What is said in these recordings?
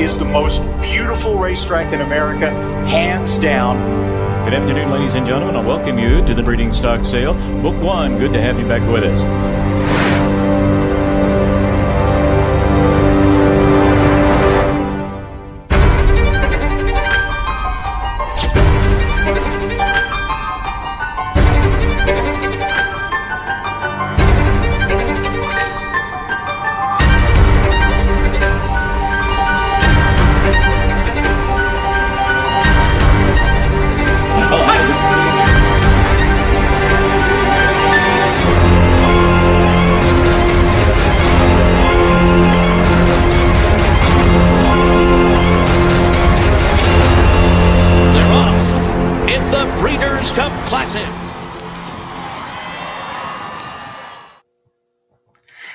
is the most beautiful racetrack in America, hands down. Good afternoon, ladies and gentlemen. I welcome you to the breeding stock sale. Book one. Good to have you back with us.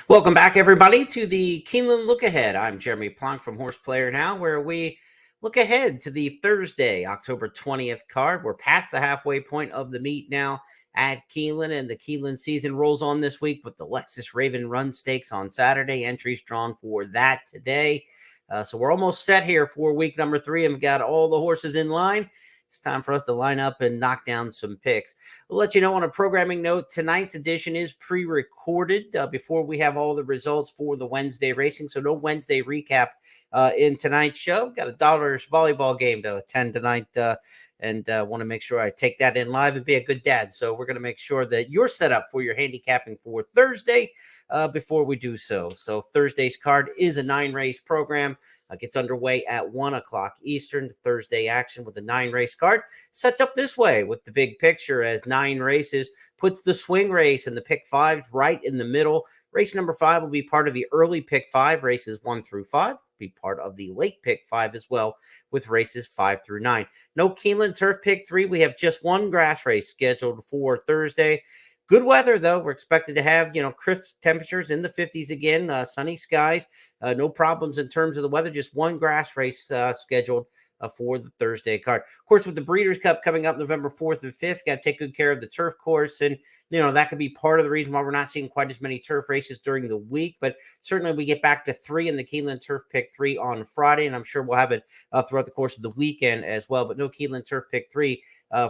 Welcome back, everybody, to the Keeneland Look Ahead. I'm Jeremy Plonk from Horse Player Now, where we look ahead to the Thursday, October 20th card. We're past the halfway point of the meet now at Keeneland, and the Keeneland season rolls on this week with the Lexus Raven Run Stakes on Saturday. Entries drawn for that today. So we're almost set here for week number 3, and we've got all the horses in line. It's time for us to line up and knock down some picks. We'll let you know on a programming note, tonight's edition is pre-recorded before we have all the results for the Wednesday racing. So no Wednesday recap in tonight's show. Got a Dollars volleyball game to attend tonight and want to make sure I take that in live and be a good dad. So we're going to make sure that you're set up for your handicapping for Thursday before we do so. So Thursday's card is a 9-race program. Gets underway at 1 o'clock Eastern. Thursday action with a 9-race card sets up this way with the big picture as 9 races, puts the swing race and the pick 5 right in the middle. Race number 5 will be part of the early pick 5, races 1 through 5, be part of the late pick 5 as well, with races 5 through 9. No Keeneland Turf pick 3. We have just one grass race scheduled for Thursday. Good weather, though. We're expected to have, crisp temperatures in the 50s again, sunny skies, no problems in terms of the weather. Just one grass race scheduled for the Thursday card. Of course, with the Breeders' Cup coming up November 4th and 5th, got to take good care of the turf course. And, that could be part of the reason why we're not seeing quite as many turf races during the week. But certainly we get back to 3 in the Keeneland Turf Pick 3 on Friday. And I'm sure we'll have it throughout the course of the weekend as well. But no Keeneland Turf Pick 3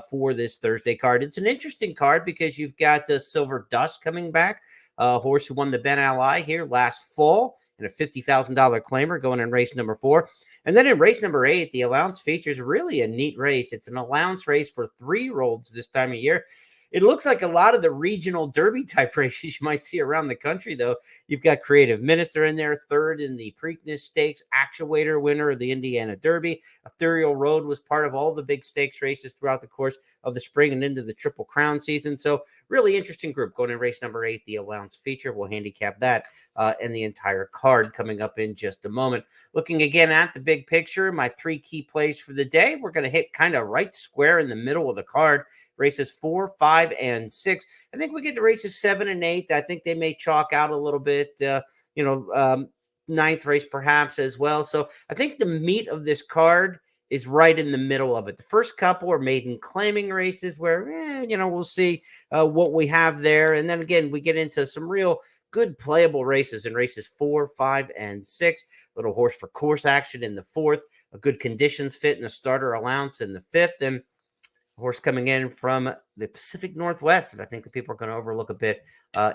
for this Thursday card. It's an interesting card because you've got the Silver Dust coming back, a horse who won the Ben Ally here last fall and a $50,000 claimer going in race number 4. And then in race number 8, the allowance features really a neat race. It's an allowance race for 3-year-olds this time of year. It looks like a lot of the regional derby type races you might see around the country, though. You've got Creative Minister in there, third in the Preakness Stakes, Actuator winner of the Indiana Derby. Ethereal Road was part of all the big stakes races throughout the course of the spring and into the Triple Crown season. So really interesting group going in race number 8, the allowance feature. We'll handicap that and the entire card coming up in just a moment. Looking again at the big picture, my 3 key plays for the day. We're going to hit kind of right square in the middle of the card. Races 4, 5, and 6. I think we get to races 7 and 8. I think they may chalk out a little bit, 9th race perhaps as well. So I think the meat of this card is right in the middle of it. The first couple are maiden claiming races where, we'll see what we have there. And then again, we get into some real good playable races in races 4, 5, and 6. Little horse for course action in the 4th. A good conditions fit and a starter allowance in the 5th. And horse coming in from the Pacific Northwest, and I think the people are going to overlook a bit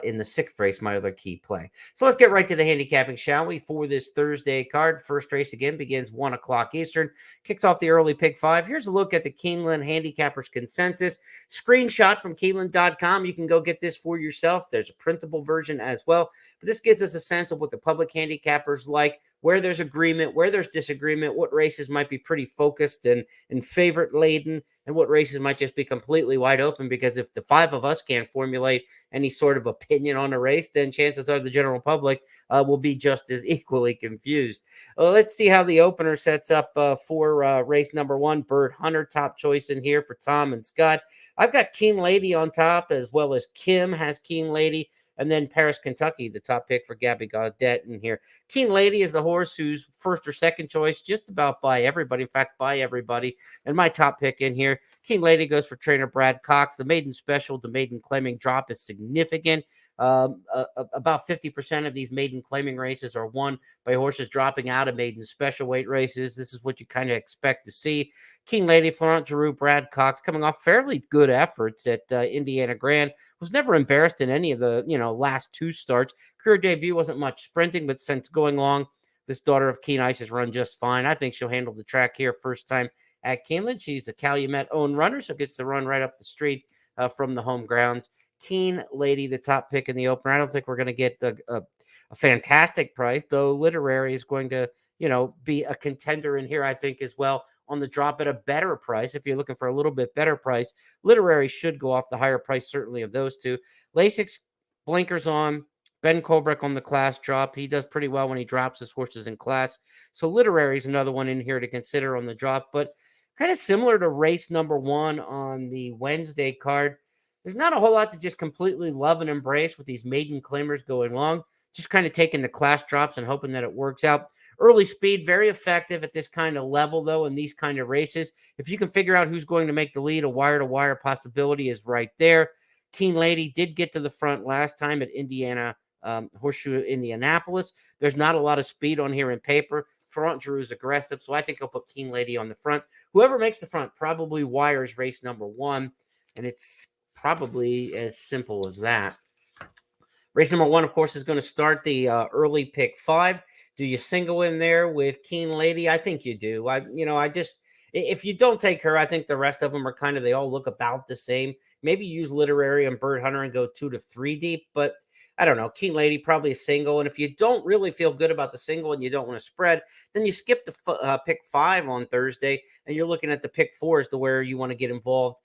in the 6th race, my other key play. So let's get right to the handicapping, shall we, for this Thursday card. First race, again, begins 1 o'clock Eastern, kicks off the early pick 5. Here's a look at the Keeneland Handicappers Consensus. Screenshot from Keeneland.com. You can go get this for yourself. There's a printable version as well, but this gives us a sense of what the public handicappers like, where there's agreement, where there's disagreement, what races might be pretty focused and favorite laden, and what races might just be completely wide open, because if the 5 of us can't formulate any sort of opinion on a race, then chances are the general public will be just as equally confused. Let's see how the opener sets up for race number 1. Bird Hunter, top choice in here for Tom and Scott. I've got Keen Lady on top, as well as Kim has Keen Lady. And then Paris, Kentucky, the top pick for Gabby Gaudet in here. Keen Lady is the horse who's first or second choice just about by everybody. In fact, by everybody. And my top pick in here, Keen Lady goes for trainer Brad Cox. The maiden special, the maiden claiming drop is significant. About 50% of these maiden claiming races are won by horses dropping out of maiden special weight races. This is what you kind of expect to see. King Lady, Florent Giroux, Brad Cox coming off fairly good efforts at Indiana Grand. Was never embarrassed in any of the last two starts. Career debut wasn't much sprinting, but since going long, this daughter of Keen Ice has run just fine. I think she'll handle the track here first time at Keeneland. She's a Calumet owned runner, so gets to run right up the street from the home grounds. Keen Lady, the top pick in the opener. I don't think we're going to get a fantastic price, though Literary is going to, be a contender in here, I think, as well on the drop at a better price. If you're looking for a little bit better price, Literary should go off the higher price, certainly, of those two. Lasix, blinkers on. Ben Colbreck on the class drop. He does pretty well when he drops his horses in class. So Literary is another one in here to consider on the drop, but kind of similar to race number 1 on the Wednesday card. There's not a whole lot to just completely love and embrace with these maiden claimers going long. Just kind of taking the class drops and hoping that it works out. Early speed, very effective at this kind of level, though, in these kind of races. If you can figure out who's going to make the lead, a wire-to-wire possibility is right there. Keen Lady did get to the front last time at Indiana Horseshoe Indianapolis. There's not a lot of speed on here in paper. Front Giroux is aggressive, so I think I'll put Keen Lady on the front. Whoever makes the front probably wires race number 1, and it's probably as simple as that. Race number 1, of course, is going to start the early pick 5. Do you single in there with Keen Lady? I think you do. If you don't take her, I think the rest of them are they all look about the same. Maybe use Literary and Bird Hunter and go 2 to 3 deep, but I don't know. Keen Lady, probably a single. And if you don't really feel good about the single and you don't want to spread, then you skip the pick 5 on Thursday, and you're looking at the pick 4 as to where you want to get involved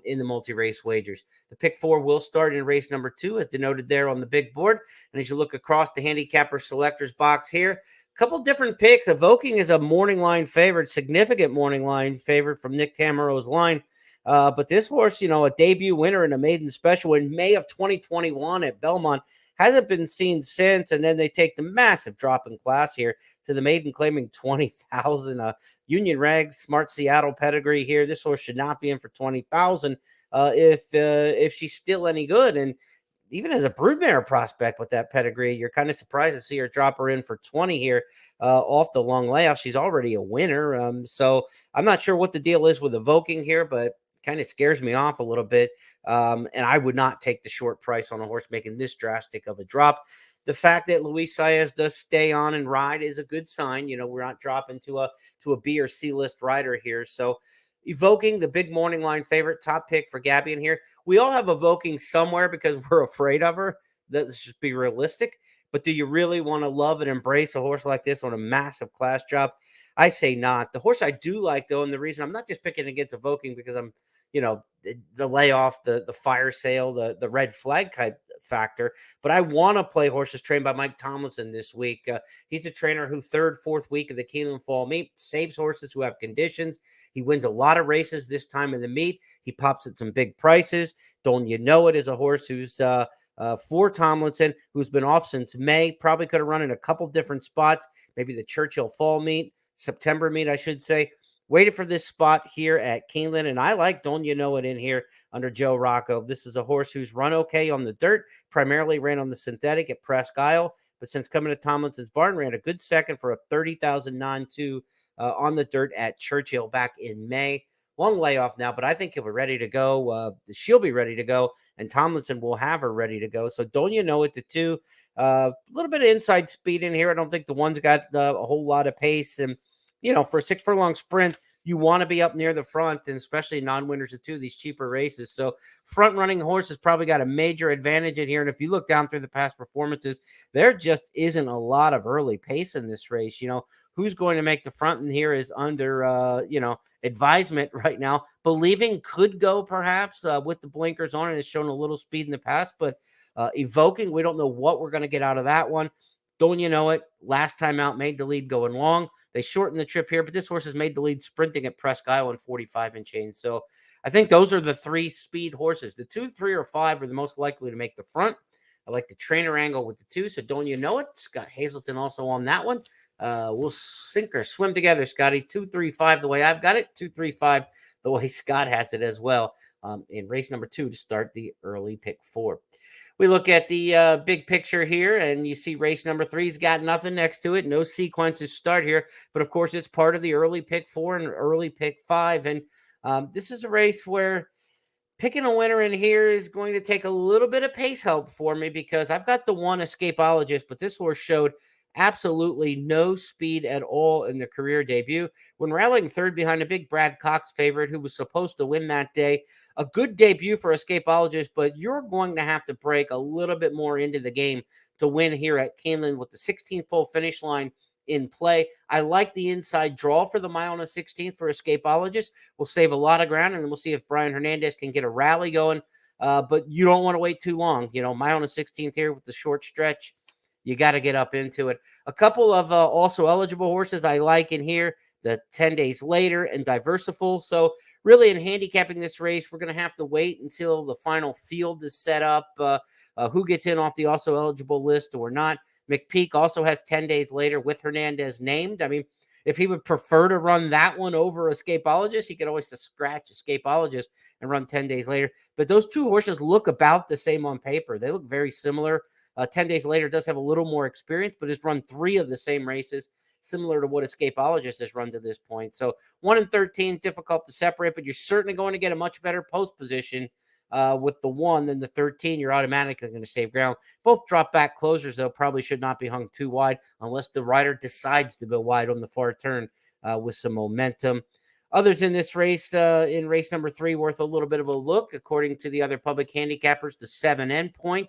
in the multi-race wagers. The pick 4 will start in race number 2, as denoted there on the big board. And as you look across the handicapper selectors box here, a couple different picks. Evoking is a morning line favorite, significant morning line favorite from Nick Tamaro's line. But this horse, a debut winner in a maiden special in May of 2021 at Belmont, hasn't been seen since. And then they take the massive drop in class here to the maiden claiming 20,000. Union Reg, smart Seattle pedigree here. This horse should not be in for 20,000 if she's still any good. And even as a broodmare prospect with that pedigree, you're kind of surprised to see her drop her in for 20 here off the long layoff. She's already a winner. So I'm not sure what the deal is with Evoking here, but kind of scares me off a little bit. And I would not take the short price on a horse making this drastic of a drop. The fact that Luis Saez does stay on and ride is a good sign. We're not dropping to a B or C list rider here. So Evoking, the big morning line favorite, top pick for Gabby in here. We all have Evoking somewhere because we're afraid of her. Let's just be realistic. But do you really want to love and embrace a horse like this on a massive class drop? I say not. The horse I do like, though, and the reason I'm not just picking against Evoking because I'm, the layoff, the fire sale, the red flag type factor, but I want to play horses trained by Mike Tomlinson this week. He's a trainer who 3rd, 4th week of the Keeneland Fall Meet saves horses who have conditions. He wins a lot of races this time in the meet. He pops at some big prices. Don't you know it is a horse who's for Tomlinson, who's been off since May. Probably could have run in a couple different spots, maybe the Churchill Fall Meet, September meet, I should say. Waited for this spot here at Keeneland, and I like Don't You Know It in here under Joe Rocco. This is a horse who's run okay on the dirt, primarily ran on the synthetic at Presque Isle, but since coming to Tomlinson's barn, ran a good second for a 30,000 non-2 on the dirt at Churchill back in May. Long layoff now, but I think he'll be ready to go. She'll be ready to go, and Tomlinson will have her ready to go. So Don't You Know It, the 2. A little bit of inside speed in here. I don't think the one's got a whole lot of pace, and for a 6 furlong sprint, you want to be up near the front, and especially non-winners of 2 of these cheaper races. So front-running horse has probably got a major advantage in here. And if you look down through the past performances, there just isn't a lot of early pace in this race. Who's going to make the front in here is under, advisement right now. Believing could go perhaps with the blinkers on. It has shown a little speed in the past, but Evoking, we don't know what we're going to get out of that one. Don't You Know It, last time out, made the lead going long. They shortened the trip here, but this horse has made the lead sprinting at Presque Isle in 45 and change. So I think those are the 3 speed horses. The 2, 3, or 5 are the most likely to make the front. I like the trainer angle with the 2, so Don't You Know It. Scott Hazelton also on that one. We'll sink or swim together, Scotty. 2, 3, 5 the way I've got it. 2, 3, 5 the way Scott has it as well in race number 2 to start the early pick 4. We look at the big picture here, and you see race number 3's got nothing next to it. No sequences start here, but of course, it's part of the early pick 4 and early pick 5. And this is a race where picking a winner in here is going to take a little bit of pace help for me because I've got the one Escapologist, but this horse showed absolutely no speed at all in the career debut. When rallying third behind a big Brad Cox favorite who was supposed to win that day, a good debut for Escapologist, but you're going to have to break a little bit more into the game to win here at Keeneland with the 16th pole finish line in play. I like the inside draw for the mile on the 16th for Escapologist. We'll save a lot of ground, and then we'll see if Brian Hernandez can get a rally going. But you don't want to wait too long. Mile on the 16th here with the short stretch. You got to get up into it. A couple of also eligible horses I like in here, the 10 days later and Diversiful. So really in handicapping this race, we're going to have to wait until the final field is set up, who gets in off the also eligible list or not. McPeak also has 10 days later with Hernandez named. I mean, if he would prefer to run that one over Escapologist, he could always just scratch Escapologist and run 10 days later. But those two horses look about the same on paper. They look very similar. 10 days later does have a little more experience, but has run 3 of the same races, similar to what Escapologist has run to this point. So 1 and 13, difficult to separate, but you're certainly going to get a much better post position with the 1 than the 13. You're automatically going to save ground. Both drop back closers, though, probably should not be hung too wide unless the rider decides to go wide on the far turn with some momentum. Others in this race, in race number 3, worth a little bit of a look. According to the other public handicappers, the 7 Endpoint,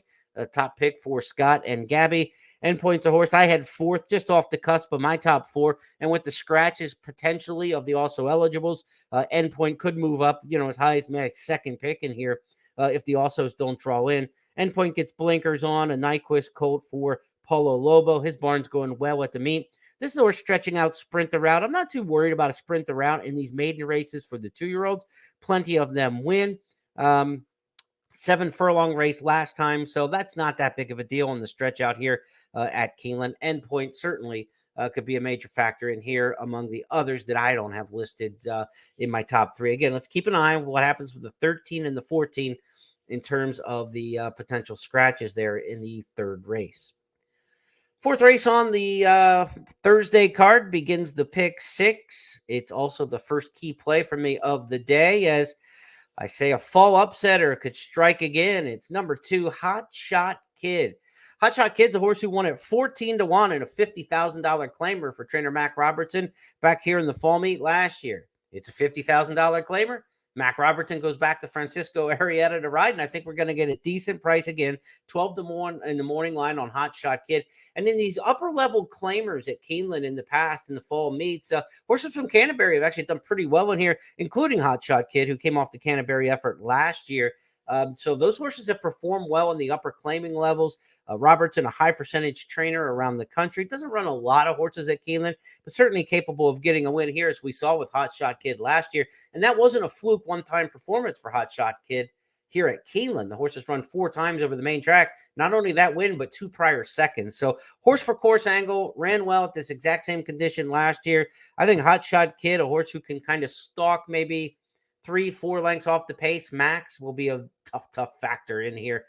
top pick for Scott and Gabby. Endpoint's a horse I had 4th, just off the cusp of my top 4. And with the scratches potentially of the also eligibles, Endpoint could move up, as high as my 2nd pick in here if the alsos don't draw in. Endpoint gets blinkers on, a Nyquist colt for Paulo Lobo. His barn's going well at the meet. This is a horse stretching out sprinter route. I'm not too worried about a sprinter route in these maiden races for the 2-year-olds. Plenty of them win. 7 furlong race last time, so that's not that big of a deal on the stretch out here at Keeneland. Endpoint certainly could be a major factor in here among the others that I don't have listed in my top 3. Again, let's keep an eye on what happens with the 13 and the 14 in terms of the potential scratches there in the 3rd race. 4th race on the Thursday card begins the pick 6. It's also the first key play for me of the day, as I say a fall upsetter could strike again. It's number 2, Hot Shot Kid. Hot Shot Kid's a horse who won at 14-1 in a $50,000 claimer for trainer Mac Robertson back here in the fall meet last year. It's a $50,000 claimer. Mac Robertson goes back to Francisco Arrieta to ride, and I think we're going to get a decent price again, 12-1 in the morning line on Hot Shot Kid. And in these upper-level claimers at Keeneland in the past, in the fall meets, horses from Canterbury have actually done pretty well in here, including Hot Shot Kid, who came off the Canterbury effort last year. So those horses have performed well in the upper claiming levels. Robertson, a high percentage trainer around the country, doesn't run a lot of horses at Keeneland, but certainly capable of getting a win here, as we saw with Hot Shot Kid last year. And that wasn't a fluke one-time performance for Hot Shot Kid here at Keeneland. The horse has run 4 times over the main track. Not only that win, but 2 prior seconds. So horse for course angle, ran well at this exact same condition last year. I think Hot Shot Kid, a horse who can kind of stalk maybe 3-4 lengths off the pace max, will be a tough factor in here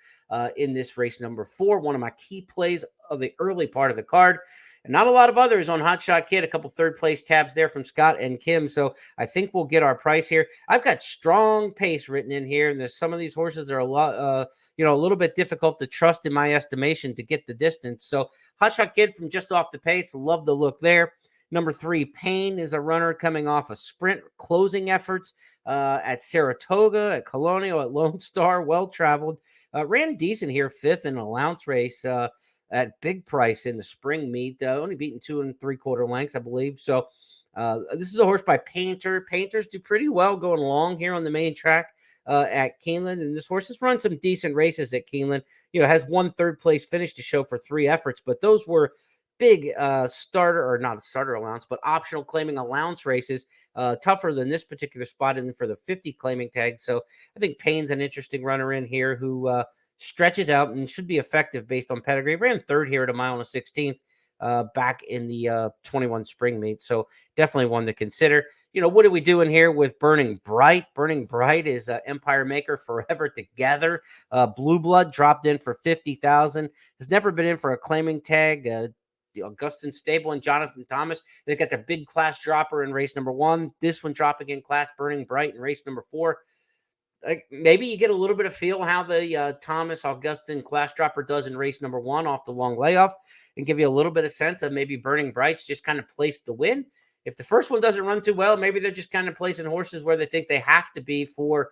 in this race number 4. One of my key plays of the early part of the card. And not a lot of others on Hot Shot Kid. A couple 3rd place tabs there from Scott and Kim. So I think we'll get our price here. I've got strong pace written in here. And there's some of these horses are a lot, a little bit difficult to trust in my estimation to get the distance. So Hot Shot Kid from just off the pace. Love the look there. Number 3, Payne, is a runner coming off of sprint closing efforts at Saratoga, at Colonial, at Lone Star, well-traveled. Ran decent here, 5th in an allowance race at Big Price in the spring meet. Only beaten 2 3/4 lengths, I believe. So this is a horse by Painter. Painters do pretty well going along here on the main track at Keeneland. And this horse has run some decent races at Keeneland. Has 1 3rd place finish to show for 3 efforts, but those were big starter, or not a starter allowance, but optional claiming allowance races, tougher than this particular spot in for the 50 claiming tag. So I think Payne's an interesting runner in here who stretches out and should be effective based on pedigree. Ran 3rd here at a mile and a 16th back in the 21 spring meet. So definitely one to consider. What are we doing here with Burning Bright? Burning Bright is Empire Maker Forever Together. Blue Blood dropped in for 50,000. Has never been in for a claiming tag. The Augustin Stable and Jonathan Thomas. They got their big class dropper in race number 1. This one dropping in class, Burning Bright in race number 4. Maybe you get a little bit of feel how the Thomas Augustin class dropper does in race number 1 off the long layoff, and give you a little bit of sense of maybe Burning Bright's just kind of placed to win. If the first one doesn't run too well, maybe they're just kind of placing horses where they think they have to be for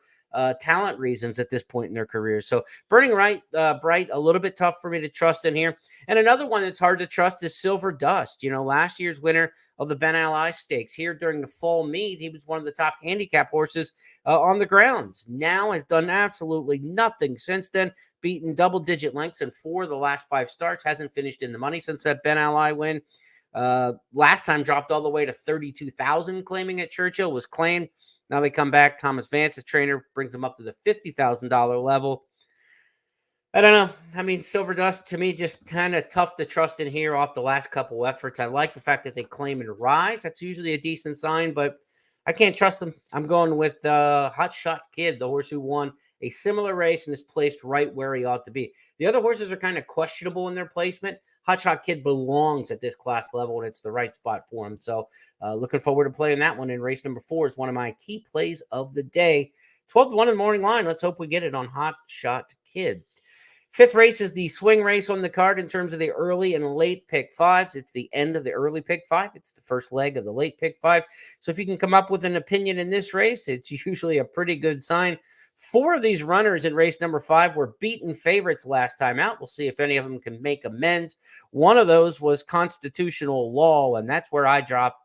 talent reasons at this point in their career. So Burning Bright, a little bit tough for me to trust in here. And another one that's hard to trust is Silver Dust. Last year's winner of the Ben Ali Stakes here during the fall meet. He was one of the top handicap horses on the grounds. Now has done absolutely nothing since then. Beaten double-digit lengths in 4 of the last 5 starts. Hasn't finished in the money since that Ben Ali win. Last time dropped all the way to 32,000 claiming at Churchill, was claimed. Now they come back. Thomas Vance's trainer brings them up to the $50,000 level. I don't know. I mean, Silver Dust, to me, just kind of tough to trust in here off the last couple efforts. I like the fact that they claim and rise. That's usually a decent sign, but I can't trust them. I'm going with Hot Shot Kid, the horse who won a similar race and is placed right where he ought to be. The other horses are kind of questionable in their placement. Hot Shot Kid belongs at this class level, and it's the right spot for him. So looking forward to playing that one in race number 4 is one of my key plays of the day. 12 to 1 in the morning line. Let's hope we get it on Hot Shot Kid. 5th race is the swing race on the card in terms of the early and late pick 5s. It's the end of the early pick 5. It's the first leg of the late pick 5. So if you can come up with an opinion in this race, it's usually a pretty good sign. 4 of these runners in race number 5 were beaten favorites last time out. We'll see if any of them can make amends. One of those was Constitutional Law, and that's where I drop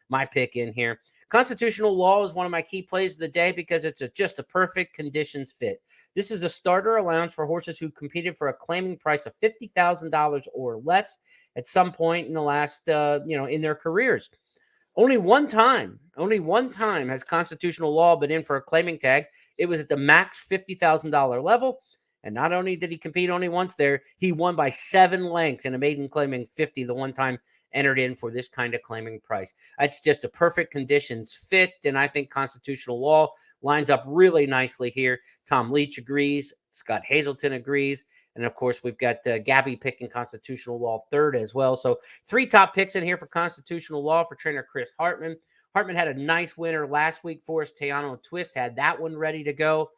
my pick in here. Constitutional Law is one of my key plays of the day because it's just a perfect conditions fit. This is a starter allowance for horses who competed for a claiming price of $50,000 or less at some point in the last, in their careers. Only one time has Constitutional Law been in for a claiming tag. It was at the max $50,000 level. And not only did he compete only once there, he won by 7 lengths in a maiden claiming 50 the one time entered in for this kind of claiming price. That's just a perfect conditions fit, and I think Constitutional Law lines up really nicely here. Tom Leach agrees. Scott Hazelton agrees. And, of course, we've got Gabby picking Constitutional Law 3rd as well. So 3 top picks in here for Constitutional Law for trainer Chris Hartman. Hartman had a nice winner last week for us. Teano Twist had that one ready to go.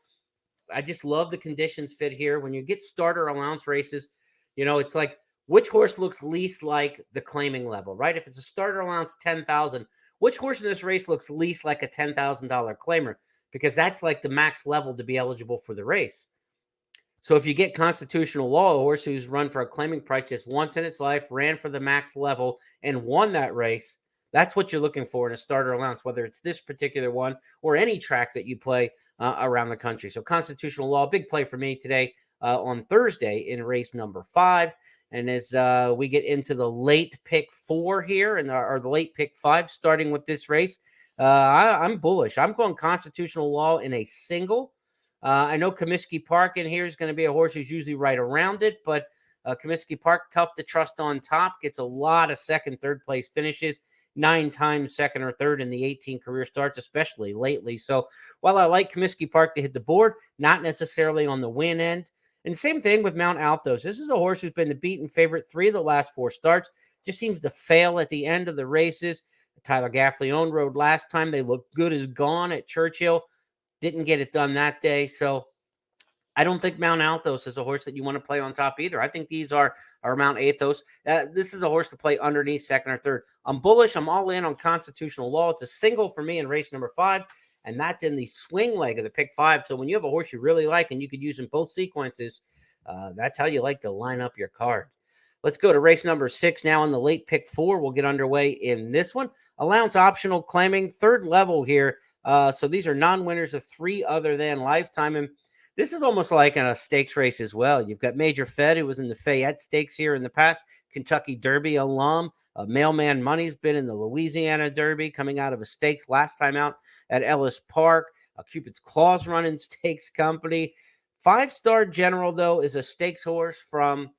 I just love the conditions fit here. When you get starter allowance races, it's like which horse looks least like the claiming level, right? If it's a starter allowance 10,000, which horse in this race looks least like a $10,000 claimer? Because that's like the max level to be eligible for the race. So if you get Constitutional Law, a horse who's run for a claiming price just once in its life, ran for the max level, and won that race, that's what you're looking for in a starter allowance, whether it's this particular one or any track that you play around the country. So Constitutional Law, big play for me today on Thursday in race number 5. And as we get into the late pick 4 here, or the late pick 5, starting with this race, I'm bullish. I'm going Constitutional Law in a single. I know Comiskey Park in here is going to be a horse who's usually right around it, but Comiskey Park, tough to trust on top, gets a lot of second, third place finishes, 9 times second or third in the 18 career starts, especially lately. So while I like Comiskey Park to hit the board, not necessarily on the win end. And same thing with Mount Altos. This is a horse who's been the beaten favorite 3 of the last 4 starts, just seems to fail at the end of the races. Tyler Gaffleone rode last time. They looked good as gone at Churchill. Didn't get it done that day. So I don't think Mount Altos is a horse that you want to play on top either. I think these are Mount Athos. This is a horse to play underneath second or third. I'm bullish. I'm all in on Constitutional Law. It's a single for me in race number 5, and that's in the swing leg of the pick 5. So when you have a horse you really like and you could use in both sequences, that's how you like to line up your card. Let's go to race number 6 now in the late pick 4. We'll get underway in this one. Allowance optional claiming 3rd level here. So these are non-winners of 3 other than Lifetime. And this is almost like a stakes race as well. You've got Major Fed, who was in the Fayette Stakes here in the past, Kentucky Derby alum. Mailman Money's been in the Louisiana Derby, coming out of a stakes last time out at Ellis Park. Cupid's Claws running Stakes Company. 5-star General, though, is a stakes horse from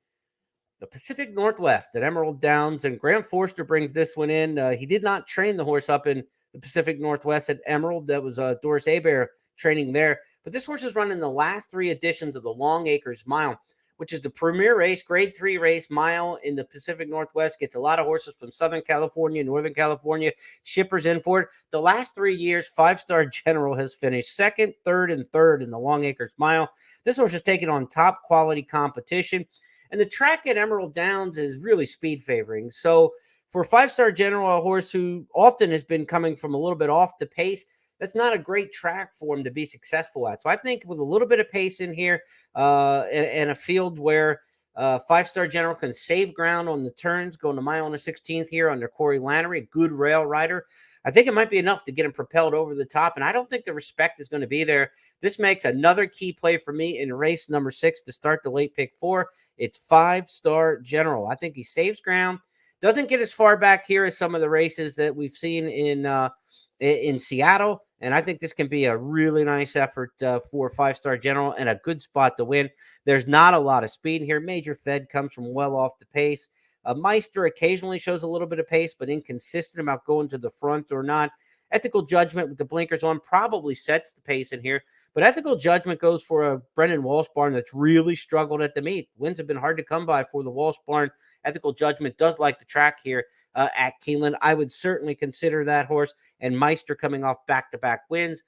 the Pacific Northwest at Emerald Downs, and Graham Forster brings this one in. He did not train the horse up in the Pacific Northwest at Emerald. That was Doris Hebert training there. But this horse is running the last 3 editions of the Long Acres Mile, which is the premier race, grade 3 race mile in the Pacific Northwest. Gets a lot of horses from Southern California, Northern California, shippers in for it. The last 3 years, 5-Star General has finished second, third, and third in the Long Acres Mile. This horse is taking on top quality competition. And the track at Emerald Downs is really speed favoring. So for 5-Star General, a horse who often has been coming from a little bit off the pace, that's not a great track for him to be successful at. So I think with a little bit of pace in here and a field where 5-Star General can save ground on the turns, going to mile and a 16th here under Corey Lannery, a good rail rider, I think it might be enough to get him propelled over the top. And I don't think the respect is going to be there. This makes another key play for me in race number 6 to start the late pick 4. It's 5-Star General. I think he saves ground, doesn't get as far back here as some of the races that we've seen in Seattle. And I think this can be a really nice effort for 5-Star General and a good spot to win. There's not a lot of speed here. Major Fed comes from well off the pace. Meister occasionally shows a little bit of pace, but inconsistent about going to the front or not. Ethical Judgment with the blinkers on probably sets the pace in here, but Ethical Judgment goes for a Brendan Walsh barn that's really struggled at the meet. Wins have been hard to come by for the Walsh barn. Ethical Judgment does like the track here at Keeneland. I would certainly consider that horse, and Meister coming off back-to-back wins.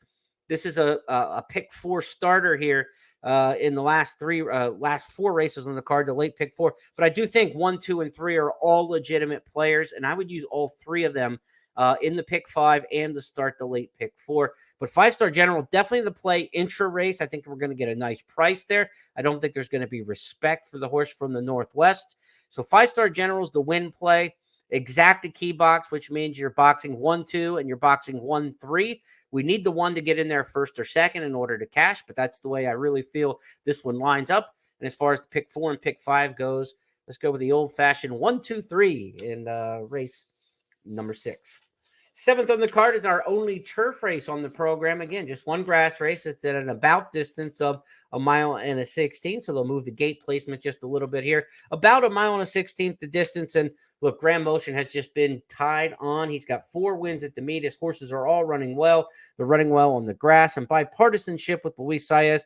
This is a pick 4 starter here in the last 4 races on the card, the late pick 4. But I do think 1, 2, and 3 are all legitimate players, and I would use all 3 of them in the pick 5 and to start the late pick 4. But 5-Star General, definitely the play intra race. I think we're going to get a nice price there. I don't think there's going to be respect for the horse from the Northwest. So 5-Star General is the win play. Exact the key box, which means you're boxing 1, 2, and you're boxing 1, 3. We need the 1 to get in there first or second in order to cash, but that's the way I really feel this one lines up. And as far as the pick 4 and pick 5 goes, let's go with the old-fashioned 1, 2, 3 in race number 6. 7th on the card is our only turf race on the program. Again, just one grass race. It's at an about distance of a mile and a 16th. So they'll move the gate placement just a little bit here. About a mile and a 16th the distance. And look, Grand Motion has just been tied on. He's got 4 wins at the meet. His horses are all running well. They're running well on the grass. And bipartisanship with Luis Saez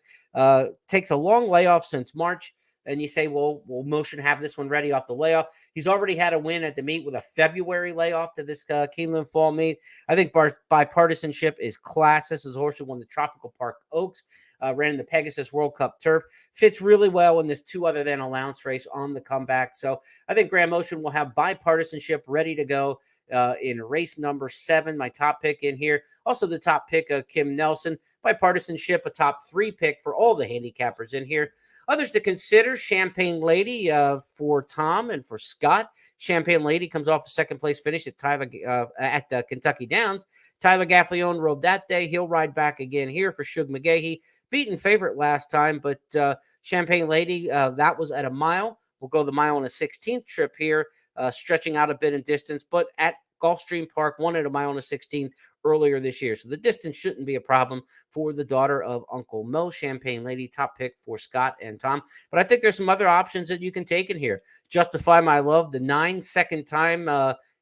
takes a long layoff since March. And you say, well, will Motion have this one ready off the layoff? He's already had a win at the meet with a February layoff to this Keeneland fall meet. I think bipartisanship is class. This is a horse who won the Tropical Park Oaks, ran in the Pegasus World Cup Turf. Fits really well in this 2 other than allowance race on the comeback. So I think Grand Motion will have bipartisanship ready to go in race number 7. My top pick in here. Also the top pick of Kim Nelson. Bipartisanship, a top 3 pick for all the handicappers in here. Others to consider, Champagne Lady for Tom and for Scott. Champagne Lady comes off a second-place finish at Kentucky Downs. Tyler Gaffleone rode that day. He'll ride back again here for Shug McGahee. Beaten favorite last time, but Champagne Lady, that was at a mile. We'll go the mile on a 16th trip here, stretching out a bit in distance, but at Gulfstream Park, won at a mile and a 16th earlier this year. So the distance shouldn't be a problem for the daughter of Uncle Mo. Champagne Lady, top pick for Scott and Tom. But I think there's some other options that you can take in here. Justify My Love, the 9-second time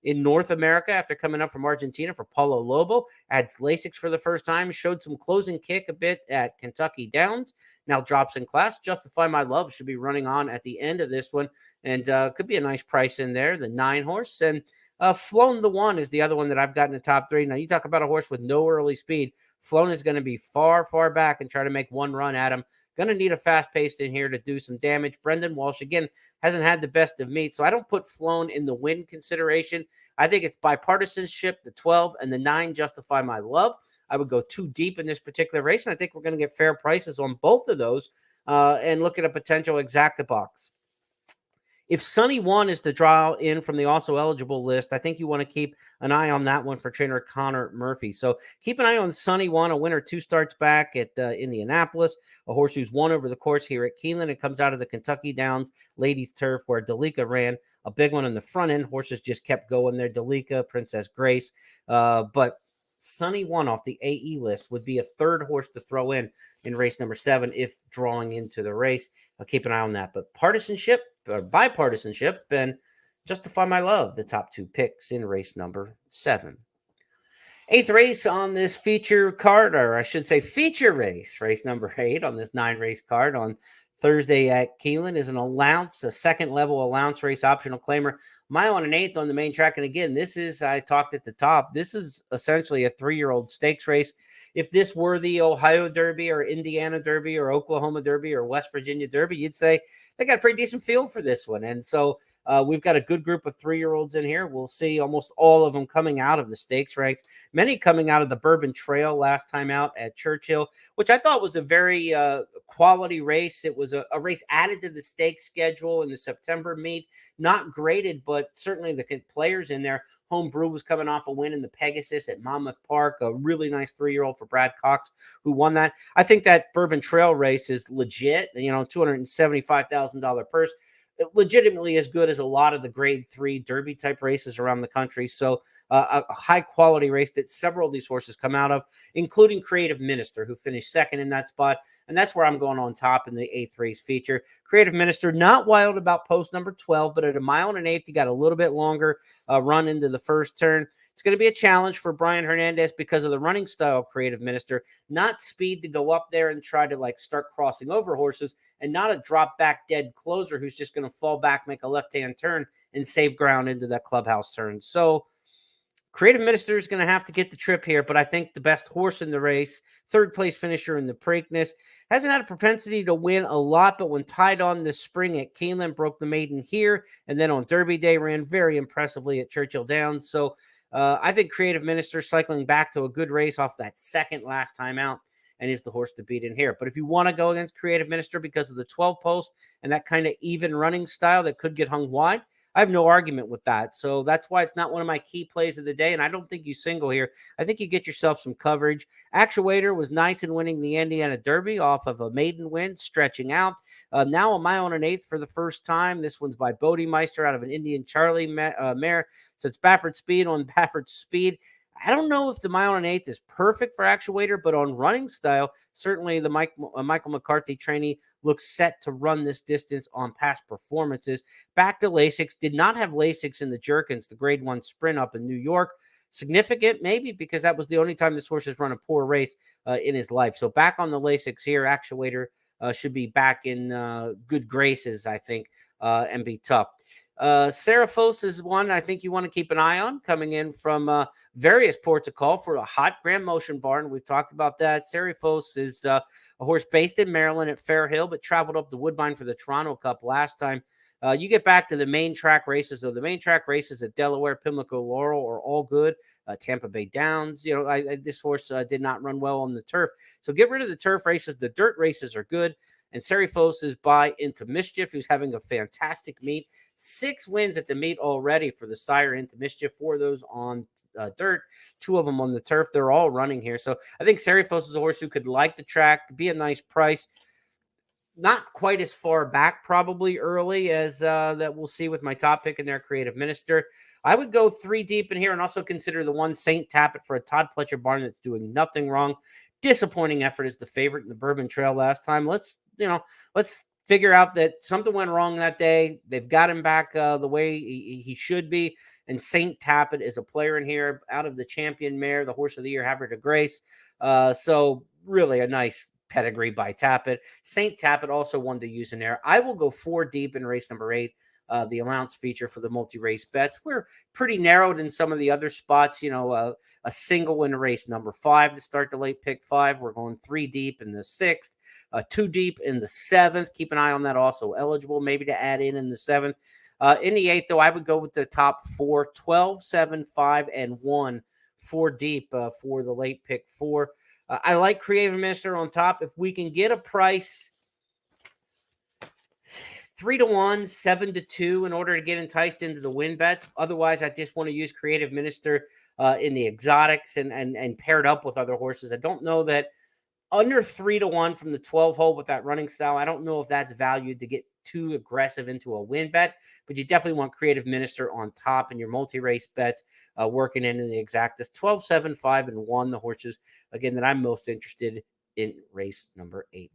in North America after coming up from Argentina for Paulo Lobo. Adds Lasix for the first time. Showed some closing kick a bit at Kentucky Downs. Now drops in class. Justify My Love should be running on at the end of this one. And could be a nice price in there. The 9 horse. And Flown the 1 is the other one that I've got in the top 3. Now, you talk about a horse with no early speed. Flown is going to be far, far back and try to make one run at him. Going to need a fast pace in here to do some damage. Brendan Walsh, again, hasn't had the best of meet, so I don't put Flown in the win consideration. I think it's bipartisanship, the 12, and the 9, Justify My Love. I would go too deep in this particular race, and I think we're going to get fair prices on both of those and look at a potential exacta box. If Sunny 1 is to draw in from the also eligible list, I think you want to keep an eye on that one for trainer Connor Murphy. So keep an eye on Sunny 1, a winner 2 starts back at Indianapolis, a horse who's won over the course here at Keeneland. It comes out of the Kentucky Downs Ladies Turf where Delika ran a big one in the front end. Horses just kept going there. Delika, Princess Grace, but Sunny 1 off the AE list would be a 3rd horse to throw in race number 7 if drawing into the race. I'll keep an eye on that. But partisanship, bipartisanship and justify my love. The top 2 picks in race number 7. 8th race on this feature card, or I should say feature race number 8 on this 9-race card on Thursday at Keeneland is a second level allowance race optional claimer. Mile and an eighth on the main track. And again, this is, I talked at the top, this is essentially a 3-year-old stakes race. If this were the Ohio Derby or Indiana Derby or Oklahoma Derby or West Virginia Derby, you'd say they got a pretty decent feel for this one. And so we've got a good group of 3-year-olds in here. We'll see almost all of them coming out of the stakes ranks, many coming out of the Bourbon Trail last time out at Churchill, which I thought was a very quality race. It was a race added to the stakes schedule in the September meet. Not graded, but certainly the players in there. Homebrew was coming off a win in the Pegasus at Monmouth Park, a really nice 3-year-old for Brad Cox, who won that. I think that Bourbon Trail race is legit, $275,000 purse. It legitimately as good as a lot of the grade 3 Derby type races around the country. So a high quality race that several of these horses come out of, including Creative Minister, who finished second in that spot. And that's where I'm going on top in the 8th race feature. Creative Minister, not wild about post number 12, but at a mile and an eighth, you got a little bit longer run into the first turn. It's going to be a challenge for Brian Hernandez because of the running style Creative Minister, not speed to go up there and try to start crossing over horses, and not a drop back dead closer who's just going to fall back, make a left-hand turn and save ground into that clubhouse turn. So Creative Minister is going to have to get the trip here, but I think the best horse in the race, 3rd place finisher in the Preakness, hasn't had a propensity to win a lot, but when tied on this spring at Keeneland, broke the maiden here, and then on Derby Day ran very impressively at Churchill Downs. So I think Creative Minister cycling back to a good race off that second last time out and is the horse to beat in here. But if you want to go against Creative Minister because of the 12 post and that kind of even running style that could get hung wide, I have no argument with that. So that's why it's not one of my key plays of the day. And I don't think you single here. I think you get yourself some coverage. Actuator was nice in winning the Indiana Derby off of a maiden win, stretching out. Now a mile and an eighth for the first time. This one's by Bodemeister out of an Indian Charlie mare. So it's Baffert Speed on Baffert Speed. I don't know if the mile and an eighth is perfect for Actuator, but on running style, certainly the Michael McCarthy trainee looks set to run this distance on past performances. Back to Lasix, did not have Lasix in the Jerkins, the grade 1 sprint up in New York. Significant, maybe, because that was the only time this horse has run a poor race in his life. So back on the Lasix here, Actuator should be back in good graces, I think, and be tough. Seraphos is one I think you want to keep an eye on, coming in from various ports of call for a hot Grand Motion barn. We've talked about that. Seraphos is a horse based in Maryland at Fair Hill, but traveled up the Woodbine for the Toronto Cup last time. You get back to the main track races, though. The main track races at Delaware, Pimlico, Laurel are all good. Tampa Bay Downs, this horse did not run well on the turf. So get rid of the turf races. The dirt races are good. And Seraphos is by Into Mischief, who's having a fantastic meet. 6 wins at the meet already for the sire Into Mischief. 4 of those on dirt, 2 of them on the turf. They're all running here. So I think Seraphos is a horse who could like the track, be a nice price. Not quite as far back probably early as that we'll see with my top pick in there, Creative Minister. I would go 3 deep in here and also consider the one St. Tappet for a Todd Pletcher barn that's doing nothing wrong. Disappointing effort as the favorite in the Bourbon Trail last time. Let's figure out that something went wrong that day. They've got him back the way he should be. And St. Tappet is a player in here out of the champion mare, the horse of the year, Havre de Grace. So really a nice pedigree by Tappet. St. Tappet also one to use in there. I will go 4 deep in race number 8. The allowance feature for the multi-race bets. We're pretty narrowed in some of the other spots, a single in race number 5 to start the late pick 5. We're going 3 deep in the 6th, 2 deep in the 7th. Keep an eye on that, also eligible maybe to add in the 7th. In the 8th, though, I would go with the top 4, 12, 7, 5, and 1, 4 deep for the late pick 4. I like Creative Minister on top. If we can get a price 3-1, 7-2 in order to get enticed into the win bets. Otherwise, I just want to use Creative Minister in the exotics and pair it up with other horses. I don't know that under 3-1 from the 12 hole with that running style. I don't know if that's valued to get too aggressive into a win bet, but you definitely want Creative Minister on top in your multi-race bets, working in the exactas. 12, 7, 5, and 1, the horses, again, that I'm most interested in race number 8.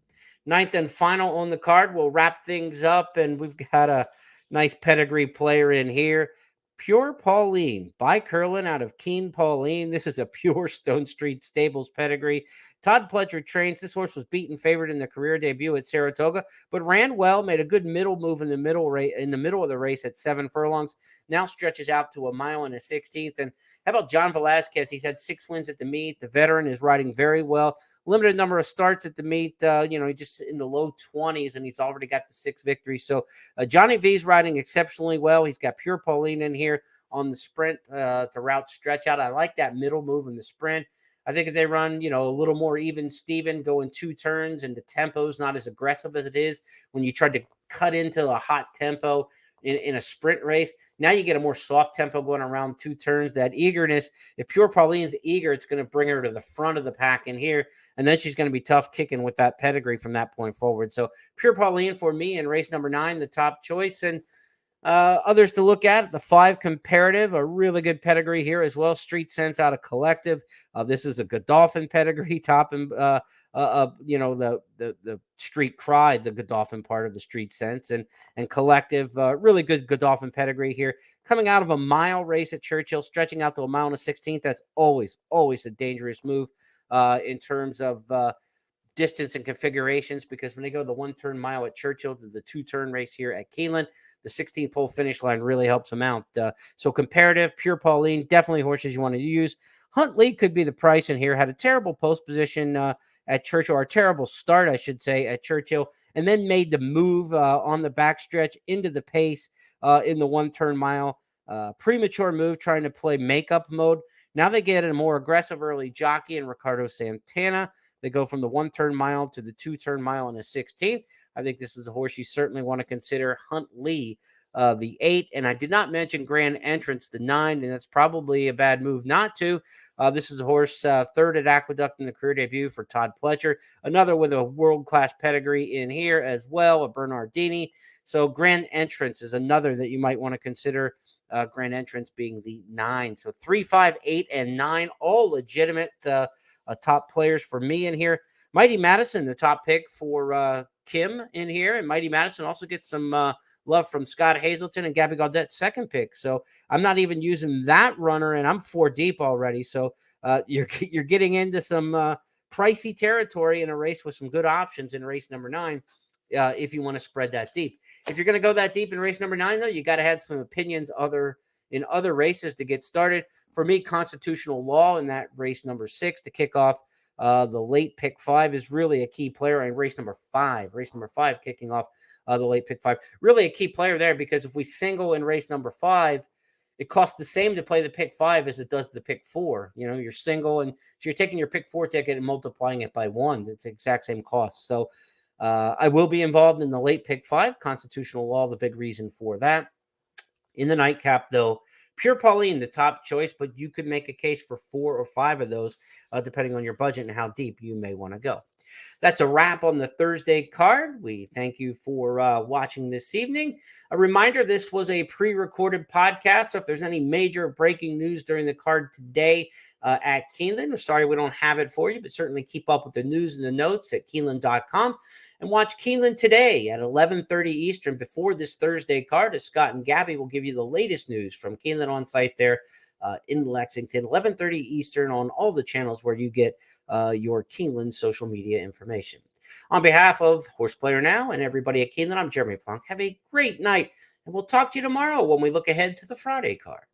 Ninth and final on the card. We'll wrap things up, and we've got a nice pedigree player in here. Pure Pauline by Curlin out of Keene Pauline. This is a pure Stone Street Stables pedigree. Todd Pletcher trains. This horse was beaten favored in the career debut at Saratoga, but ran well, made a good middle move in the middle of the race at 7 furlongs. Now stretches out to 1 mile and a 16th. And how about John Velasquez? He's had 6 wins at the meet. The veteran is riding very well. Limited number of starts at the meet, just in the low 20s, and he's already got the 6 victories. So Johnny V's riding exceptionally well. He's got Pure Pauline in here on the sprint to route stretch out. I like that middle move in the sprint. I think if they run, a little more even Steven, going 2 turns, and the tempo's not as aggressive as it is when you try to cut into a hot tempo in a sprint race. Now you get a more soft tempo going around 2 turns. That eagerness, if Pure Pauline's eager, it's going to bring her to the front of the pack in here, and then she's going to be tough kicking with that pedigree from that point forward. So Pure Pauline for me in race number 9, the top choice. And others to look at, the 5 comparative, a really good pedigree here as well. Street Sense out of Collective. This is a Godolphin pedigree, top and the Street Cry, the Godolphin part of the Street Sense, and Collective, really good Godolphin pedigree here. Coming out of a mile race at Churchill, stretching out to 1 mile and a 16th. That's always a dangerous move in terms of distance and configurations, because when they go the 1-turn mile at Churchill to the 2-turn race here at Keeneland, the 16th pole finish line really helps them out. So comparative, Pure Pauline, definitely horses you want to use. Huntley could be the price in here. Had a terrible post position at Churchill, or a terrible start, I should say, at Churchill, and then made the move on the backstretch into the pace in the 1-turn mile. Premature move, trying to play makeup mode. Now they get a more aggressive early jockey in Ricardo Santana. They go from the 1-turn mile to the 2-turn mile and a 16th. I think this is a horse you certainly want to consider. Huntley, the 8. And I did not mention Grand Entrance, the 9, and that's probably a bad move not to. This is a horse 3rd at Aqueduct in the career debut for Todd Pletcher. Another with a world-class pedigree in here as well, a Bernardini. So Grand Entrance is another that you might want to consider. Grand Entrance being the 9. So 3, 5, 8, and 9, all legitimate top players for me in here. Mighty Madison, the top pick for Kim in here. And Mighty Madison also gets some love from Scott Hazelton and Gabby Gaudet's 2nd pick. So I'm not even using that runner, and I'm 4 deep already. So you're getting into some pricey territory in a race with some good options in race number 9 if you want to spread that deep. If you're going to go that deep in race number 9, though, you got to have some opinions in other races to get started. For me, Constitutional Law in that race number 6 to kick off the late pick 5 is really a key player in race number 5. Race number 5 kicking off the late pick 5. Really a key player there, because if we single in race number 5, it costs the same to play the pick 5 as it does the pick 4. You're single, and so you're taking your pick 4 ticket and multiplying it by 1. It's the exact same cost. So I will be involved in the late pick 5. Constitutional Law, the big reason for that. In the nightcap, though, Pure Pauline, the top choice, but you could make a case for 4 or 5 of those, depending on your budget and how deep you may want to go. That's a wrap on the Thursday card. We thank you for watching this evening. A reminder, this was a pre-recorded podcast, so if there's any major breaking news during the card today at Keeneland, we're sorry we don't have it for you, but certainly keep up with the news and the notes at Keeneland.com. And watch Keeneland today at 11:30 Eastern before this Thursday card, as Scott and Gabby will give you the latest news from Keeneland on site there in Lexington, 11:30 Eastern on all the channels where you get your Keeneland social media information. On behalf of Horse Player Now and everybody at Keeneland, I'm Jeremy Plonk. Have a great night, and we'll talk to you tomorrow when we look ahead to the Friday card.